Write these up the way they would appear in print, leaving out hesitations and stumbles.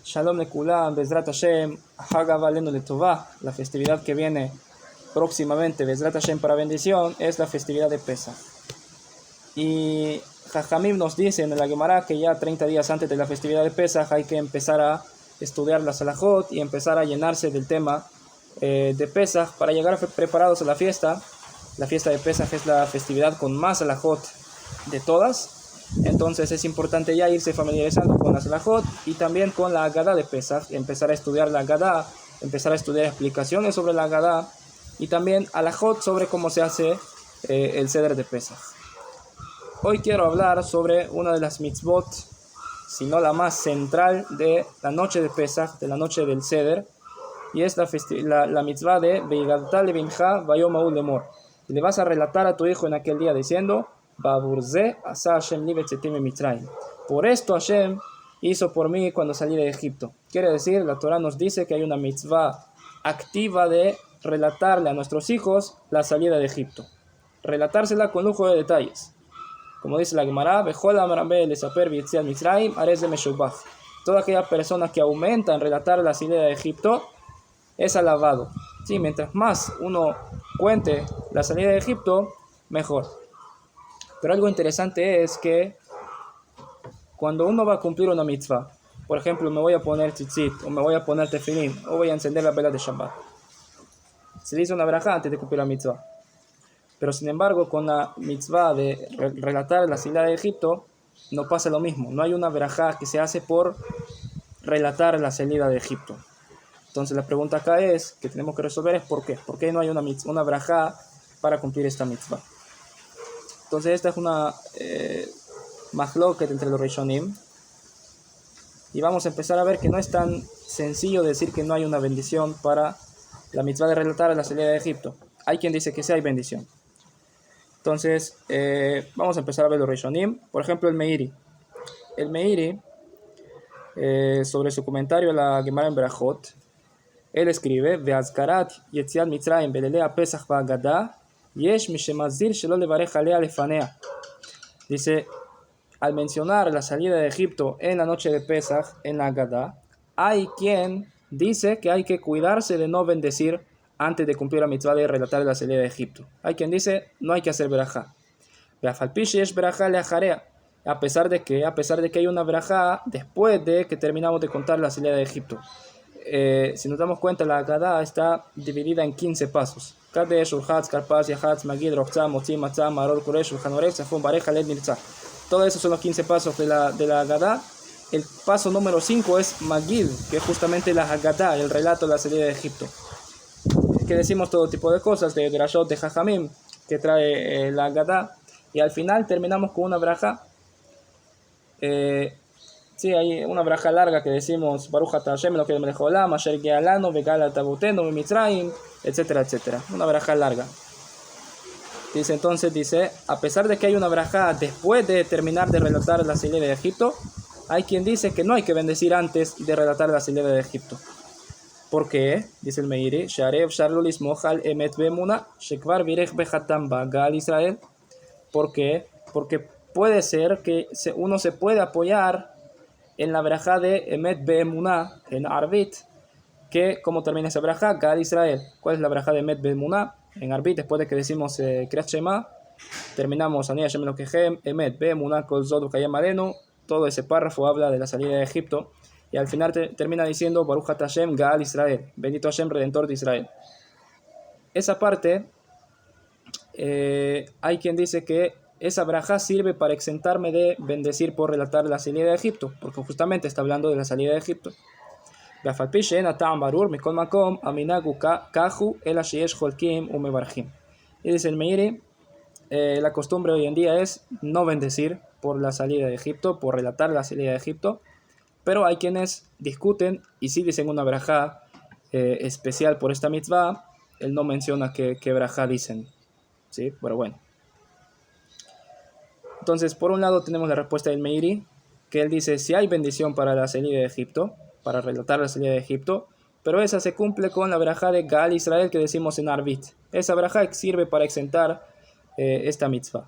Shalom Lekulam, Bezrat Hashem, Hagav Alenu Letová, la festividad que viene próximamente, Bezrat Hashem para bendición, es la festividad de Pesach. Y Jajamim nos dicen en la Gemara que ya 30 días antes de la festividad de Pesach hay que empezar a estudiar la Salahot y empezar a llenarse del tema de Pesach para llegar preparados a la fiesta. La fiesta de Pesach es la festividad con más Salahot de todas. Entonces es importante ya irse familiarizando con la Salahot y también con la Agadá de Pesach, empezar a estudiar la Agadá, empezar a estudiar explicaciones sobre la Agadá y también alajot sobre cómo se hace el Seder de Pesach. Hoy quiero hablar sobre una de las mitzvot, si no la más central de la noche de Pesach, de la noche del Seder, y es la mitzvah de Veigadta levincha vayom ha'u lemor. Y le vas a relatar a tu hijo en aquel día diciendo: por esto Hashem hizo por mí cuando salí de Egipto. Quiere decir, la Torah nos dice que hay una mitzvah activa de relatarle a nuestros hijos la salida de Egipto, relatársela con lujo de detalles. Como dice la Gemara, toda aquella persona que aumenta en relatar la salida de Egipto es alabado. Sí, mientras más uno cuente la salida de Egipto, mejor. Pero algo interesante es que cuando uno va a cumplir una mitzvah, por ejemplo, me voy a poner tzitzit, o me voy a poner tefilín, o voy a encender la vela de Shabbat, se dice una verajá antes de cumplir la mitzvah. Pero sin embargo, con la mitzvah de relatar la salida de Egipto, no pasa lo mismo. No hay una verajá que se hace por relatar la salida de Egipto. Entonces la pregunta acá es, que tenemos que resolver es ¿por qué? ¿Por qué no hay una verajá para cumplir esta mitzvah? Entonces esta es una mahloket entre los Rishonim. Y vamos a empezar a ver que no es tan sencillo decir que no hay una bendición para la mitzvah de relatar la salida de Egipto. Hay quien dice que sí hay bendición. Entonces vamos a empezar a ver los Rishonim. Por ejemplo, el Meiri. El Meiri, sobre su comentario a la Gemara en Berajot, él escribe: Ve'azkarat yetziat Mitzrayim belelea Pesach va'agadah yesh mishemazir shelo levarech alea lefanea. Dice, al mencionar la salida de Egipto en la noche de Pesach, en la Agadá, hay quien dice que hay que cuidarse de no bendecir antes de cumplir la mitzvah de relatar la salida de Egipto. Hay quien dice, no hay que hacer verajá. A pesar de que hay una verajá después de que terminamos de contar la salida de Egipto. Si nos damos cuenta, la Agadá está dividida en 15 pasos. Todos esos son los 15 pasos de la Agadá. El paso número 5 es Magid, que es justamente la Agadá, el relato de la salida de Egipto. Que decimos todo tipo de cosas, de Drashot, de Jajamim, que trae la Agadá. Y al final terminamos con una braja. Sí, hay una braja larga que decimos Baruch Ata Hashem Elokeinu melech haolam asher ge'a lanu ve'gala et avotenu miMitzrayim, etcétera, etcétera. Una braja larga. Dice, a pesar de que hay una braja después de terminar de relatar la salida de Egipto, hay quien dice que no hay que bendecir antes de relatar la salida de Egipto. ¿Por qué? Dice el Meiri, Sharev Sharlo lismoch al emet be'emuna shekvar virech bechatam ba'gal Israel. ¿Por qué? Porque puede ser que uno se puede apoyar en la braja de emet be'emuna en Arvit, que como termina esa braja, Gal Israel. ¿Cuál es la braja de emet be'emuna? En Arvit, después de que decimos Kriyat Shema, terminamos Ani Hashem Elokechem, Emet be'emuna kol zot v'kayem alenu. Todo ese párrafo habla de la salida de Egipto y al final termina diciendo Baruch Ata Hashem Gaal Israel, bendito Hashem Redentor de Israel. Esa parte, hay quien dice que esa braja sirve para exentarme de bendecir por relatar la salida de Egipto, porque justamente está hablando de la salida de Egipto. Y dice el Meiri, la costumbre hoy en día es no bendecir por la salida de Egipto, por relatar la salida de Egipto, pero hay quienes discuten y sí dicen una braja especial por esta mitzvah. Él no menciona qué braja dicen, ¿sí? Pero bueno. Entonces, por un lado tenemos la respuesta del Meiri, que él dice si hay bendición para la salida de Egipto, para relatar la salida de Egipto, pero esa se cumple con la braja de Gaal Israel que decimos en Arvit. Esa braja sirve para exentar esta mitzvah.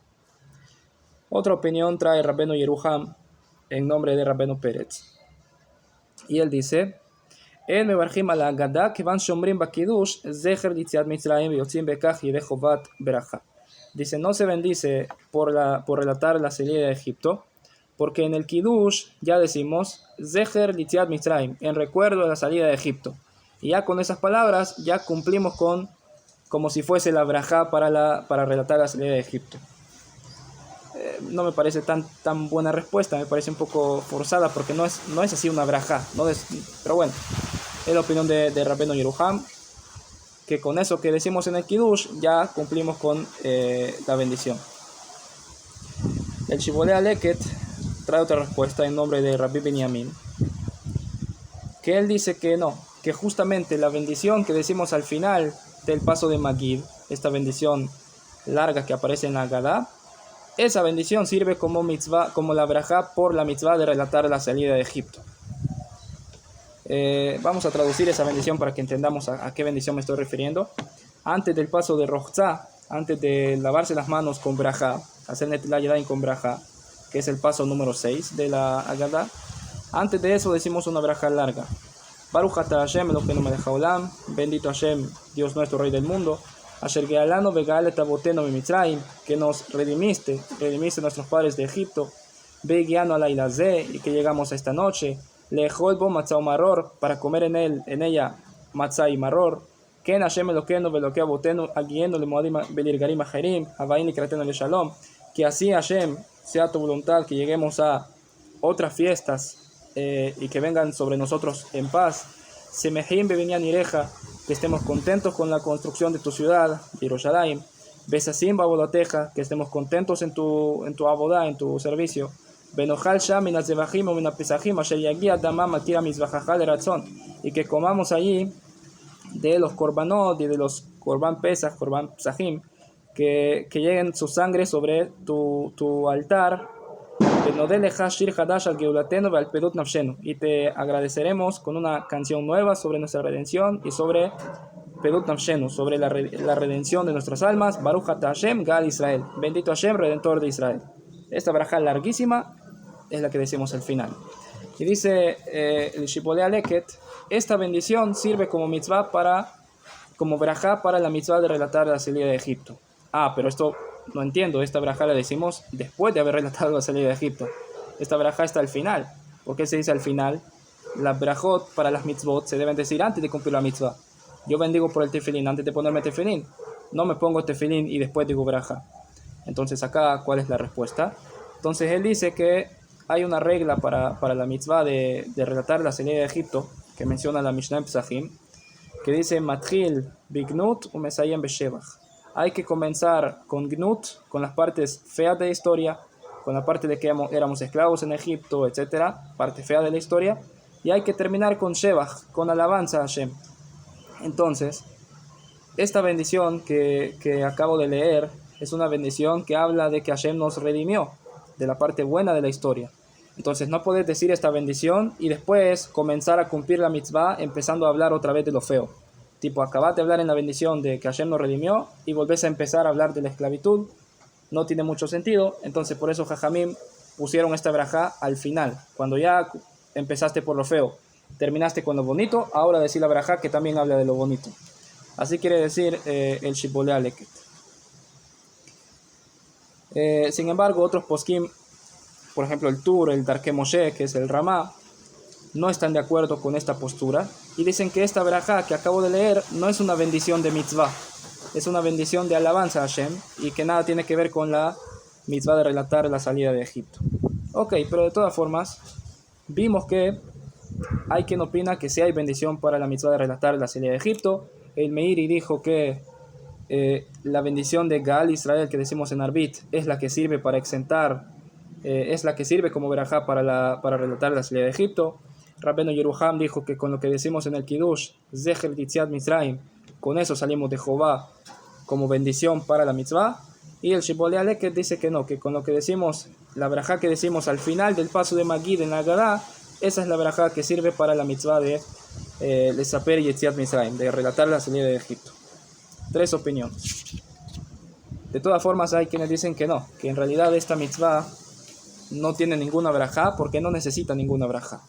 Otra opinión trae Rabbenu Yeruham en nombre de Rabbenu Pérez. Y él dice, En mevarjim al Haggadah kevan shomrim bakidush zecher litziat mitzrayim yotzim bekach yidei chovat beraja. Dice, no se bendice por relatar la salida de Egipto, porque en el Kiddush ya decimos zecher litziat mitzrayim, en recuerdo de la salida de Egipto. Y ya con esas palabras ya cumplimos con como si fuese la brajá para relatar la salida de Egipto. No me parece tan buena respuesta, me parece un poco forzada porque no es así una brajá, pero bueno, es la opinión de Rabbeinu Yeruham, que con eso que decimos en el Kiddush ya cumplimos con la bendición. El Shibolei HaLeket trae otra respuesta en nombre de Rabbi Binyamin, que él dice que no, que justamente la bendición que decimos al final del paso de Magid, esta bendición larga que aparece en la Haggadah, esa bendición sirve como mitzvah, como la brajá por la mitzvah de relatar la salida de Egipto. Vamos a traducir esa bendición para que entendamos a qué bendición me estoy refiriendo. Antes del paso de Rochza, antes de lavarse las manos con brajá, hacer Netilat Yadayim con brajá, que es el paso número 6 de la Haggadah, antes de eso decimos una brajá larga. Baruch atah Hashem Elokeinu melech haolam, bendito Hashem, Dios nuestro Rey del mundo, Asher ge'alanu ve'ga'al et avotenu miMitzrayim, que nos redimiste nuestros padres de Egipto, ve'gianu alayla hazeh, y que llegamos a esta noche, le'echol bo matzah u'maror, para comer en ella matzah y maror, ken Hashem Elokeinu ve'Elokei avotenu agienu lemoadim belirgarim acherim, havaim likratenu leshalom, que así Hashem sea tu voluntad que lleguemos a otras fiestas y que vengan sobre nosotros en paz. Semejim bebinyan ireja, que estemos contentos con la construcción de tu ciudad, Yerushalayim. Besasim babodateja, que estemos contentos en tu abodá, en tu servicio. Benojal sham min azevachim o min apesachim, asher yagia damam atira mizbachajal eratzon, y que comamos allí de los korbanot y de los korban pesach, korban pesachim, que lleguen su sangre sobre tu altar. Y te agradeceremos con una canción nueva sobre nuestra redención y sobre Pedut Nafshenu, sobre la redención de nuestras almas. Baruch atah Hashem Gal Israel, bendito Hashem, redentor de Israel. Esta brajá larguísima es la que decimos al final. Y dice el Shibolei HaLeket, esta bendición sirve como mitzvah como brajá para la mitzvah de relatar la salida de Egipto. Pero esto no entiendo, esta brajá la decimos después de haber relatado la salida de Egipto. Esta brajá está al final. ¿Por qué se dice al final? Las brajot para las mitzvot se deben decir antes de cumplir la mitzvah. Yo bendigo por el tefilín antes de ponerme tefilín. No me pongo tefilín y después digo brajá. Entonces acá, ¿cuál es la respuesta? Entonces él dice que hay una regla para la mitzvah de relatar la salida de Egipto, que menciona la Mishnah en Pesachim, que dice Matchil bignut umesayem beshevach. Hay que comenzar con gnut, con las partes feas de la historia, con la parte de que éramos esclavos en Egipto, etc., parte fea de la historia, y hay que terminar con shevach, con alabanza a Hashem. Entonces, esta bendición que acabo de leer es una bendición que habla de que Hashem nos redimió, de la parte buena de la historia. Entonces no puedes decir esta bendición y después comenzar a cumplir la mitzvah empezando a hablar otra vez de lo feo. Tipo, acabas de hablar en la bendición de que Hashem nos redimió y volvés a empezar a hablar de la esclavitud. No tiene mucho sentido. Entonces por eso Jajamim pusieron esta brajá al final. Cuando ya empezaste por lo feo, terminaste con lo bonito, ahora decir la brajá que también habla de lo bonito. Así quiere decir el Shibolei HaLeket. Sin embargo, otros poskim, por ejemplo el Tur, el Darkei Moshe, que es el Ramá, no están de acuerdo con esta postura y dicen que esta brajá que acabo de leer no es una bendición de mitzvah, es una bendición de alabanza a Hashem y que nada tiene que ver con la mitzvah de relatar la salida de Egipto. Ok, pero de todas formas vimos que hay quien opina que sí hay bendición para la mitzvah de relatar la salida de Egipto. El Meiri dijo que la bendición de Gaal Israel que decimos en Arbit es la que sirve para exentar, es la que sirve como brajá para relatar la salida de Egipto. Rabbeinu Yeruham dijo que con lo que decimos en el Kiddush, Zecher Litziat Mitzrayim, con eso salimos de Jehová como bendición para la mitzvah. Y el Shibolei HaLeket dice que no, que con lo que decimos, la brajá que decimos al final del paso de Magid en la Haggadah, esa es la brajá que sirve para la mitzvah de Lesaper Yetziat Mitzrayim, de relatar la salida de Egipto. 3 opiniones. De todas formas hay quienes dicen que no, que en realidad esta mitzvah no tiene ninguna brajá porque no necesita ninguna brajá.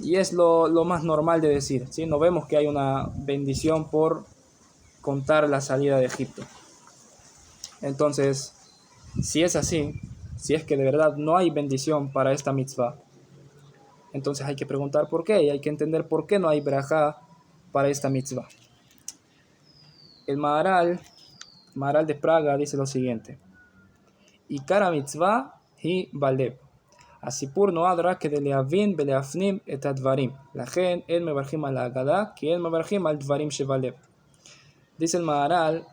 Y es lo más normal de decir, ¿sí? No vemos que hay una bendición por contar la salida de Egipto. Entonces, si es así, si es que de verdad no hay bendición para esta mitzvah, entonces hay que preguntar por qué y hay que entender por qué no hay berajá para esta mitzvah. El Maharal de Praga dice lo siguiente: Ikara mitzvah hi balev. הסיפור נועד רק כדי להבין ולהפנים את הדברים. לכן אין מברכים על ההגדה, כי אין מברכים על דברים שבלב. Dice el Maharal,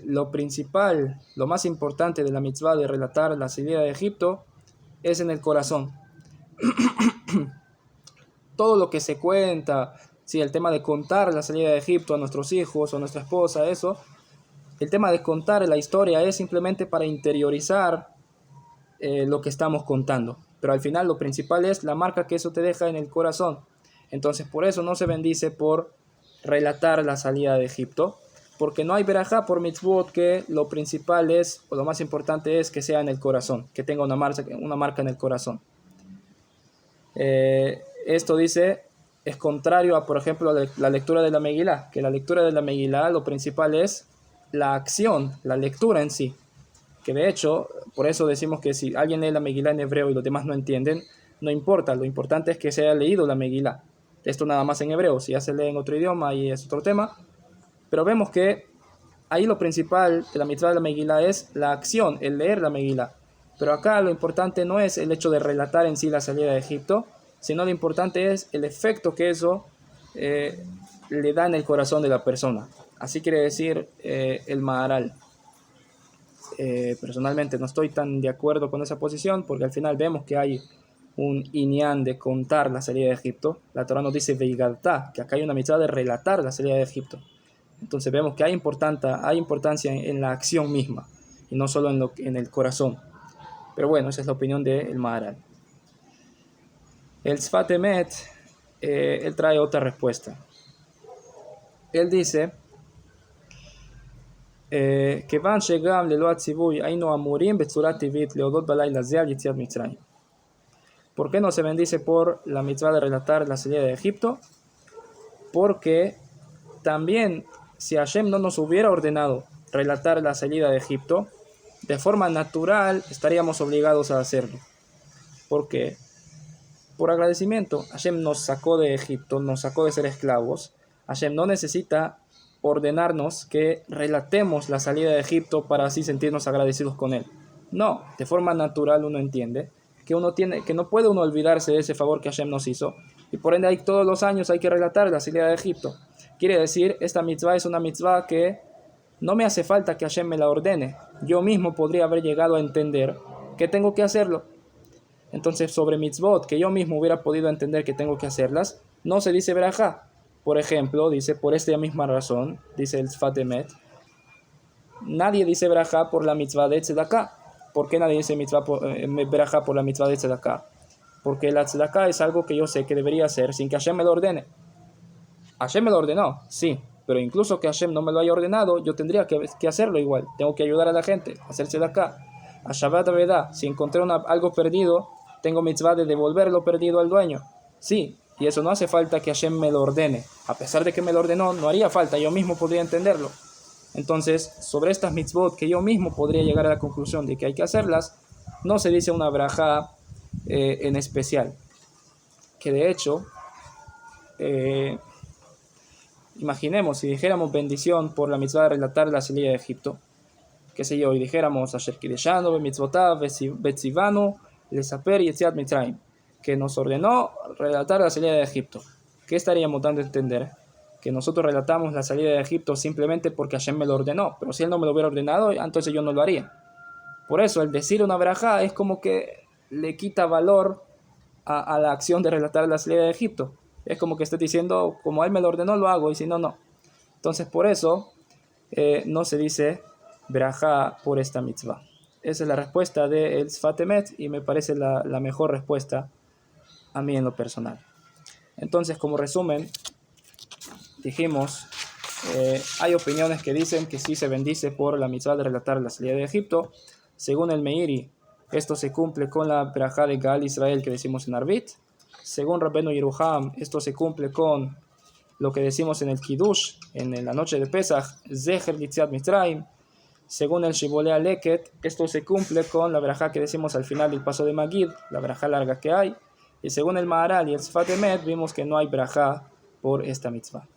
lo principal, lo más importante de la mitzvah de relatar la salida de Egipto es en el corazón. Todo lo que se cuenta, sí, el tema de contar la salida de Egipto a nuestros hijos o a nuestra esposa, eso, el tema de contar la historia es simplemente para interiorizar lo que estamos contando, pero al final lo principal es la marca que eso te deja en el corazón. Entonces por eso no se bendice por relatar la salida de Egipto, porque no hay berajá por mitzvot que lo principal es, o lo más importante es que sea en el corazón, que tenga una marca en el corazón. Esto dice, es contrario a, por ejemplo, la lectura de la Megilá, que la lectura de la Megilá lo principal es la acción, la lectura en sí. Que de hecho, por eso decimos que si alguien lee la Megilá en hebreo y los demás no entienden, no importa, lo importante es que se haya leído la Megilá. Esto nada más en hebreo, si ya se lee en otro idioma y es otro tema, pero vemos que ahí lo principal de la mitzvah de la Megilá es la acción, el leer la Megilá. Pero acá lo importante no es el hecho de relatar en sí la salida de Egipto, sino lo importante es el efecto que eso le da en el corazón de la persona. Así quiere decir el Maharal. Personalmente no estoy tan de acuerdo con esa posición, porque al final vemos que hay un inyan de contar la salida de Egipto. La Torah nos dice veigartá, que acá hay una mitzvah de relatar la salida de Egipto. Entonces vemos que hay importancia en la acción misma y no solo en el corazón. Pero bueno, esa es la opinión del Maharal. El Sfat Emet, él trae otra respuesta. Él dice כיוון שגם ללא הציווי היינו אמורים בצורה טבעית להודות בלילה זה על יציאת מצרים. ¿Por qué no se bendice por la mitzvah de relatar la salida de Egipto? Porque también si Hashem no nos hubiera ordenado relatar la salida de Egipto, de forma natural estaríamos obligados a hacerlo. ¿Por qué? Por agradecimiento. Hashem nos sacó de Egipto, nos sacó de ser esclavos. Hashem no necesita ordenarnos que relatemos la salida de Egipto para así sentirnos agradecidos con él. No, de forma natural uno entiende que no puede uno olvidarse de ese favor que Hashem nos hizo, y por ende todos los años hay que relatar la salida de Egipto. Quiere decir, esta mitzvah es una mitzvah que no me hace falta que Hashem me la ordene. Yo mismo podría haber llegado a entender que tengo que hacerlo. Entonces, sobre mitzvot que yo mismo hubiera podido entender que tengo que hacerlas, no se dice berajá. Por ejemplo, dice, por esta misma razón, dice el Sfat Emet, nadie dice berajá por la mitzvah de tzedakah. ¿Por qué nadie dice berajá por la mitzvah de tzedakah? Porque la tzedakah es algo que yo sé que debería hacer sin que Hashem me lo ordene. Hashem me lo ordenó, sí, pero incluso que Hashem no me lo haya ordenado, yo tendría que hacerlo igual. Tengo que ayudar a la gente, hacer tzedakah. A Shabbat Avedá, si encontré algo perdido, tengo mitzvah de devolver lo perdido al dueño. Sí, y eso no hace falta que Hashem me lo ordene. A pesar de que me lo ordenó, no haría falta, yo mismo podría entenderlo. Entonces, sobre estas mitzvot que yo mismo podría llegar a la conclusión de que hay que hacerlas, no se dice una brajá en especial. Que de hecho, imaginemos, si dijéramos bendición por la mitzvah de relatar la salida de Egipto, qué sé yo, y dijéramos Asher Kideshanu b'mitzvotav betzivanu lesaper yetziat Mitzrayim, que nos ordenó relatar la salida de Egipto. ¿Qué estaríamos dando a entender? Que nosotros relatamos la salida de Egipto simplemente porque Hashem me lo ordenó, pero si él no me lo hubiera ordenado, entonces yo no lo haría. Por eso el decir una brajá es como que le quita valor a la acción de relatar la salida de Egipto. Es como que esté diciendo, como él me lo ordenó, lo hago, y si no, no. Entonces por eso no se dice brajá por esta mitzvah. Esa es la respuesta del Sfat Emet y me parece la mejor respuesta a mí en lo personal. Entonces, como resumen, dijimos, hay opiniones que dicen que sí se bendice por la mitzvah de relatar la salida de Egipto. Según el Meiri, Esto se cumple con la Berajá de Gaal Israel que decimos en Arbit. Según Rabbeinu Yeruham, esto se cumple con lo que decimos en el Kiddush, en la noche de Pesach, Zecher Litziat Mitzrayim. Según el Shibolea Leket, esto se cumple con la Berajá que decimos al final del paso de Magid, la Berajá larga que hay. Y según el Maharal y el Sfat Emet, vimos que no hay Berajá por esta mitzvah.